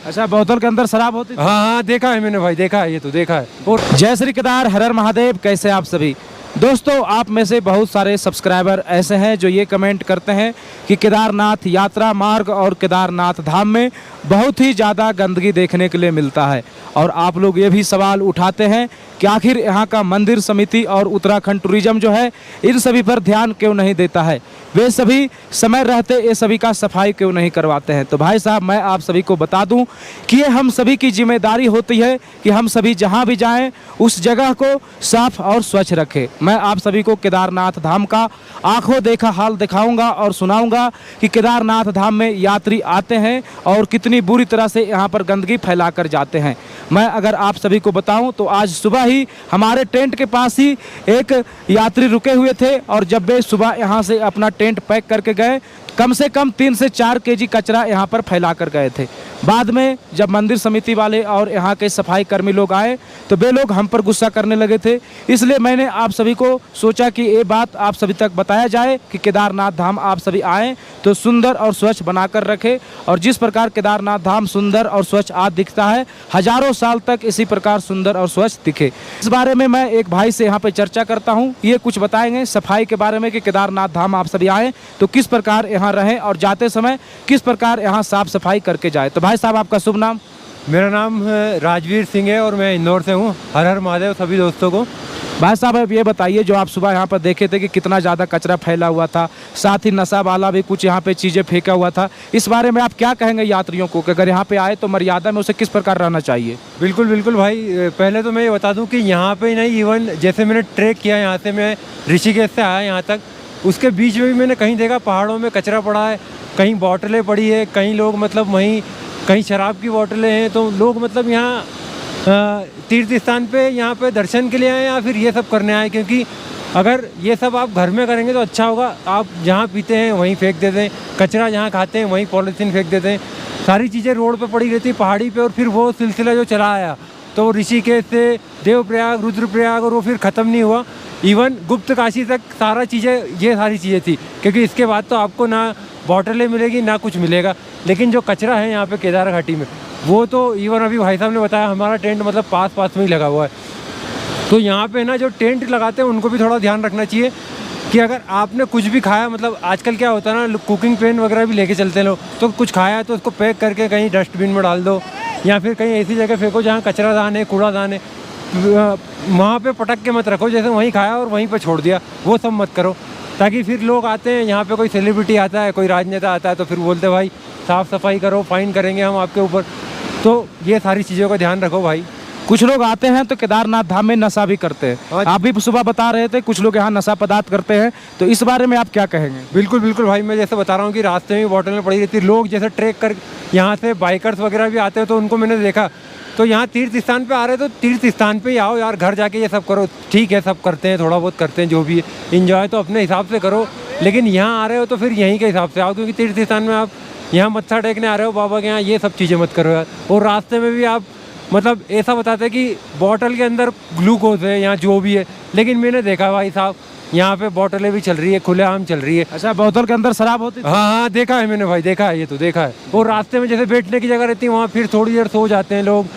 अच्छा, बोतल के अंदर शराब होती थी? हाँ हाँ, देखा है मैंने भाई, देखा है, ये तो देखा है। और जय श्री केदार, हर हर महादेव। कैसे आप सभी दोस्तों? आप में से बहुत सारे सब्सक्राइबर ऐसे हैं जो ये कमेंट करते हैं कि केदारनाथ यात्रा मार्ग और केदारनाथ धाम में बहुत ही ज़्यादा गंदगी देखने के लिए मिलता है। और आप लोग ये भी सवाल उठाते हैं कि आखिर यहाँ का मंदिर समिति और उत्तराखंड टूरिज्म जो है इन सभी पर ध्यान क्यों नहीं देता है, वे सभी समय रहते ये सभी का सफाई क्यों नहीं करवाते हैं। तो भाई साहब, मैं आप सभी को बता दूं कि ये हम सभी की जिम्मेदारी होती है कि हम सभी जहां भी जाएं उस जगह को साफ और स्वच्छ रखें। मैं आप सभी को केदारनाथ धाम का आंखों देखा हाल दिखाऊंगा और सुनाऊंगा कि केदारनाथ धाम में यात्री आते हैं और कितनी बुरी तरह से यहाँ पर गंदगी फैला कर जाते हैं। मैं अगर आप सभी को बताऊं तो आज सुबह ही हमारे टेंट के पास ही एक यात्री रुके हुए थे और जब वे सुबह यहाँ से अपना टेंट पैक करके गए, कम से कम 3 से 4 केजी कचरा यहाँ पर फैला कर गए थे। बाद में जब मंदिर समिति वाले और यहाँ के सफाई कर्मी लोग आए तो वे लोग हम पर गुस्सा करने लगे थे। इसलिए मैंने आप सभी को सोचा कि ये बात आप सभी तक बताया जाए कि केदारनाथ धाम आप सभी आएँ तो सुंदर और स्वच्छ बनाकर रखें। और जिस प्रकार केदारनाथ धाम सुंदर और स्वच्छ आज दिखता है, हजारों साल तक इसी प्रकार सुंदर और स्वच्छ दिखे। इस बारे में मैं एक भाई से यहाँ पे चर्चा करता हूँ। ये कुछ बताएंगे सफाई के बारे में कि केदारनाथ धाम आप सभी आएँ तो किस प्रकार यहाँ रहें और जाते समय किस प्रकार यहाँ साफ सफाई करके जाए। तो भाई साहब, आपका शुभ नाम? मेरा नाम राजवीर सिंह है और मैं इंदौर से हूँ। हर हर महादेव सभी दोस्तों को। भाई साहब, अब ये बताइए, जो आप सुबह यहाँ पर देखे थे कि कितना ज़्यादा कचरा फैला हुआ था, साथ ही नशा वाला भी कुछ यहाँ पे चीज़ें फेंका हुआ था, इस बारे में आप क्या कहेंगे यात्रियों को कि अगर यहाँ पे आए तो मर्यादा में उसे किस प्रकार रहना चाहिए? बिल्कुल बिल्कुल भाई, पहले तो मैं ये बता दूं कि यहाँ पे नहीं, इवन जैसे मैंने ट्रैक किया यहाँ से, मैं ऋषिकेश से आया यहाँ तक, उसके बीच में भी मैंने कहीं देखा पहाड़ों में कचरा पड़ा है, कहीं बॉटलें पड़ी है, कहीं लोग मतलब वहीं कहीं शराब की बॉटलें हैं। तो लोग मतलब यहाँ तीर्थ स्थान पे यहाँ पे दर्शन के लिए आए या फिर ये सब करने आए, क्योंकि अगर ये सब आप घर में करेंगे तो अच्छा होगा। आप जहाँ पीते हैं वहीं फेंक देते हैं, कचरा जहाँ खाते हैं वहीं पॉलीथीन फेंक देते हैं, सारी चीज़ें रोड पे पड़ी रहती पहाड़ी पे। और फिर वो सिलसिला जो चला आया तो ऋषिकेश से देवप्रयाग, रुद्रप्रयाग, और वो फिर ख़त्म नहीं हुआ। इवन गुप्त काशी तक सारी चीज़ें थी, क्योंकि इसके बाद तो आपको ना बॉटलें मिलेगी ना कुछ मिलेगा। लेकिन जो कचरा है यहाँ पे केदार घाटी में, वो तो इवन अभी भाई साहब ने बताया, हमारा टेंट मतलब पास में ही लगा हुआ है। तो यहाँ पे ना जो टेंट लगाते हैं उनको भी थोड़ा ध्यान रखना चाहिए कि अगर आपने कुछ भी खाया, मतलब आजकल क्या होता है ना, कुकिंग पेन वगैरह भी लेके चलते हैं लोग, तो कुछ खाया है तो उसको पैक करके कहीं डस्टबिन में डाल दो या फिर कहीं ऐसी जगह फेंको जहाँ कचरादान है, कूड़ादान है, वहाँ पे पटक के मत रखो। जैसे वहीं खाया और वहीं पे छोड़ दिया, वो सब मत करो, ताकि फिर लोग आते हैं यहाँ पे, कोई सेलिब्रिटी आता है, कोई राजनेता आता है, तो फिर बोलते भाई साफ़ सफाई करो, फाइन करेंगे हम आपके ऊपर। तो ये सारी चीज़ों का ध्यान रखो भाई। कुछ लोग आते हैं तो केदारनाथ धाम में नशा भी करते हैं। आप भी सुबह बता रहे थे कुछ लोग यहाँ नशा पदार्थ करते हैं, तो इस बारे में आप क्या कहेंगे? बिल्कुल बिल्कुल भाई, मैं जैसे बता रहा हूँ कि रास्ते में बॉटल में पड़ी रहती है। लोग जैसे ट्रैक कर यहाँ से बाइकर्स वगैरह भी आते हैं, तो उनको मैंने देखा। तो यहाँ तीर्थ स्थान पे आ रहे तो तीर्थ स्थान पे ही आओ यार, घर जाके ये सब करो। ठीक है, सब करते हैं, थोड़ा बहुत करते हैं, जो भी है इंजॉय तो अपने हिसाब से करो, लेकिन यहाँ आ रहे हो तो फिर यहीं के हिसाब से आओ, क्योंकि तीर्थ स्थान में आप यहाँ मत्था टेकने आ रहे हो बाबा के यहाँ, ये सब चीज़ें मत करो यार। और रास्ते में भी आप मतलब ऐसा बताते हैं कि बॉटल के अंदर ग्लूकोज है या जो भी है, लेकिन मैंने देखा भाई साहब यहाँ पे बॉटलें भी चल रही है, खुलेआम चल रही है। अच्छा, बोतल के अंदर शराब होती थी? हाँ हाँ, देखा है मैंने भाई, देखा है, ये तो देखा है। और रास्ते में जैसे बैठने की जगह रहती है, वहाँ फिर थोड़ी देर सो जाते हैं लोग,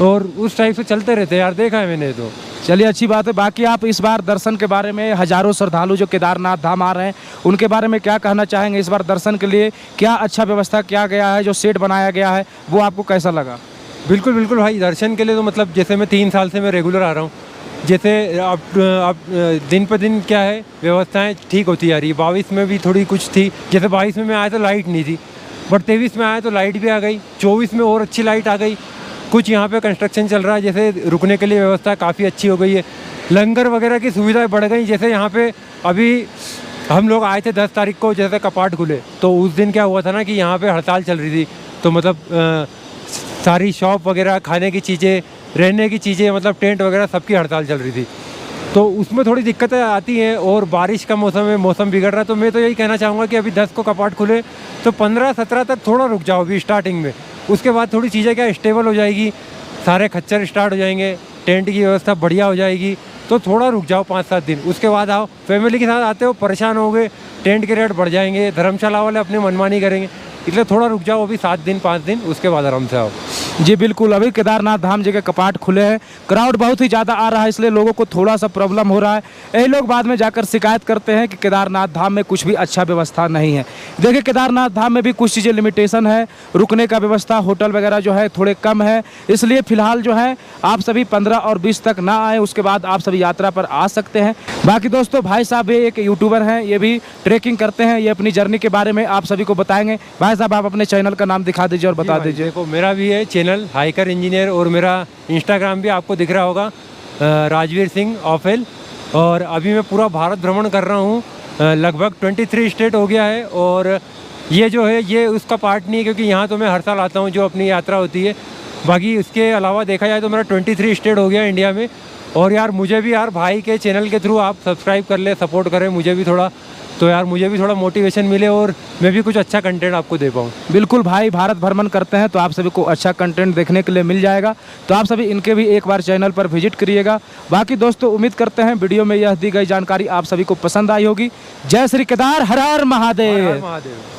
और उस टाइप से चलते रहते हैं यार, देखा है मैंने। तो चलिए, अच्छी बात है। बाकी आप इस बार दर्शन के बारे में, हजारों श्रद्धालु जो केदारनाथ धाम आ रहे हैं उनके बारे में क्या कहना चाहेंगे? इस बार दर्शन के लिए क्या अच्छा व्यवस्था किया गया है, जो शेड बनाया गया है वो आपको कैसा लगा? बिल्कुल बिल्कुल भाई, दर्शन के लिए तो मतलब जैसे मैं 3 साल से मैं रेगुलर आ रहा हूँ। जैसे अब दिन पर दिन क्या है, व्यवस्थाएं ठीक होती जा रही है। 22 में भी थोड़ी कुछ थी, जैसे 22 में मैं आया तो लाइट नहीं थी, बट 23 में आया तो लाइट भी आ गई, 24 में और अच्छी लाइट आ गई। कुछ यहाँ पे कंस्ट्रक्शन चल रहा है, जैसे रुकने के लिए व्यवस्था काफ़ी अच्छी हो गई है, लंगर वगैरह की सुविधाएं बढ़ गई। जैसे यहाँ पे अभी हम लोग आए थे 10 तारीख को, जैसे कपाट खुले, तो उस दिन क्या हुआ था ना कि यहाँ पे हड़ताल चल रही थी। तो मतलब सारी शॉप वगैरह, खाने की चीज़ें, रहने की चीज़ें, मतलब टेंट वगैरह सबकी हड़ताल चल रही थी, तो उसमें थोड़ी दिक्कतें आती हैं। और बारिश का मौसम है, मौसम बिगड़ रहा है, तो मैं तो यही कहना चाहूँगा कि अभी 10 को कपाट खुले तो 15-17 तक थोड़ा रुक जाओ अभी स्टार्टिंग में। उसके बाद थोड़ी चीज़ें क्या स्टेबल हो जाएगी, सारे खच्चर स्टार्ट हो जाएंगे, टेंट की व्यवस्था बढ़िया हो जाएगी, तो थोड़ा रुक जाओ 5-7 दिन, उसके बाद आओ। फैमिली के साथ आते हो, परेशान होगे, टेंट के रेट बढ़ जाएंगे, धर्मशाला वाले अपने मनमानी करेंगे, इसलिए थोड़ा रुक जाओ, अभी 7 दिन 5 दिन, उसके बाद आराम से आओ। जी बिल्कुल, अभी केदारनाथ धाम जी के कपाट खुले हैं, क्राउड बहुत ही ज़्यादा आ रहा है, इसलिए लोगों को थोड़ा सा प्रॉब्लम हो रहा है। यही लोग बाद में जाकर शिकायत करते हैं कि केदारनाथ धाम में कुछ भी अच्छा व्यवस्था नहीं है। देखिए केदारनाथ धाम में भी कुछ चीज़ें लिमिटेशन है, रुकने का व्यवस्था, होटल वगैरह जो है थोड़े कम है, इसलिए फिलहाल जो है आप सभी 15 और 20 तक ना आए, उसके बाद आप सभी यात्रा पर आ सकते हैं। बाकी दोस्तों भाई साहब ये एक यूट्यूबर हैं, ये भी ट्रैकिंग करते हैं, ये अपनी जर्नी के बारे में आप सभी को बताएंगे। भाई साहब आप अपने चैनल का नाम दिखा दीजिए और बता दीजिए। देखो मेरा भी है चैनल हाइकर इंजीनियर, और मेरा इंस्टाग्राम भी आपको दिख रहा होगा राजवीर सिंह ऑफिल। और अभी मैं पूरा भारत भ्रमण कर रहा हूँ, लगभग 23 स्टेट हो गया है। और ये जो है ये उसका पार्ट नहीं है, क्योंकि यहाँ तो मैं हर साल आता हूँ जो अपनी यात्रा होती है। बाकी इसके अलावा देखा जाए तो मेरा 23 स्टेट हो गया इंडिया में। और यार मुझे भी यार भाई के चैनल के थ्रू आप सब्सक्राइब कर ले, सपोर्ट करें मुझे भी थोड़ा, तो यार मुझे भी थोड़ा मोटिवेशन मिले और मैं भी कुछ अच्छा कंटेंट आपको दे पाऊँ। बिल्कुल भाई, भारत भ्रमण करते हैं तो आप सभी को अच्छा कंटेंट देखने के लिए मिल जाएगा, तो आप सभी इनके भी एक बार चैनल पर विजिट करिएगा। बाकी दोस्तों उम्मीद करते हैं वीडियो में यह दी गई जानकारी आप सभी को पसंद आई होगी। जय श्री केदार, हर हर महादेव। महादेव।